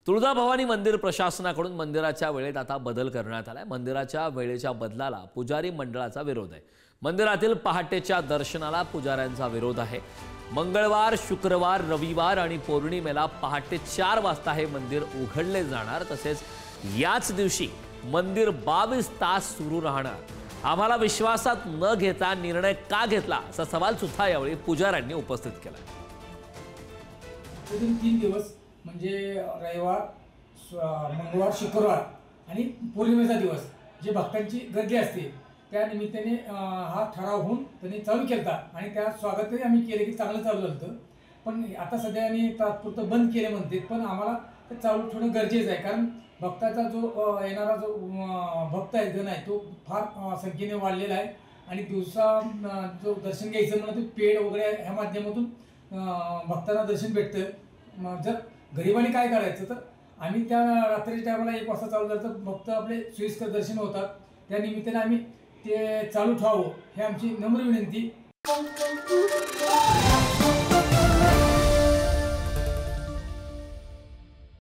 तुळजाभवानी मंदिर प्रशासनाकडून मंदिराच्या वेळेत आता बदल करण्यात आलाय। मंदिराच्या वेळेच्या बदलाला पुजारी मंडळाचा विरोध आहे। मंदिरातील पहाटेच्या दर्शनाला पुजाऱ्यांचा विरोध आहे। मंगळवार, शुक्रवार, रविवार आणि पौर्णिमेला पहाटे 4 वाजता हे मंदिर उघडले जाणार। तसेच याच दिवशी मंदिर 22 तास सुरू राहणार। आम्हाला विश्वासात न घेता निर्णय का घेतला असा सवाल सुद्धा यावेळी पुजाऱ्यांनी उपस्थित केला। 3 दिवस म्हणजे रविवार, मंगळवार, शुक्रवार आणि पौर्णिमेचा दिवस जे भक्तांची गर्दी असते त्या निमित्ताने हा ठराव होऊन त्यांनी चालू केला आणि त्या स्वागतही आम्ही केले की चांगलं चालू झालं। पण आता सध्या आणि तात्पुरतं बंद केले म्हणते, पण आम्हाला ते चालू ठेवणं गरजेचं आहे, कारण भक्ताचा जो येणारा जो भक्त आहे जण आहे तो फार संख्येने वाढलेला आहे आणि दिवसा जो दर्शन घ्यायचं म्हणून ते पेड वगैरे ह्या माध्यमातून भक्तांना दर्शन भेटतं। जर गरिबांनी काय करायचं तर आम्ही त्या रात्रीच्या टायमाला 1 वाजता चालू झालं तर भक्त आपले सोयीस्कर दर्शन होतात, त्या निमित्ताने आम्ही ते चालू ठेवावं ही आमची नम्र विनंती।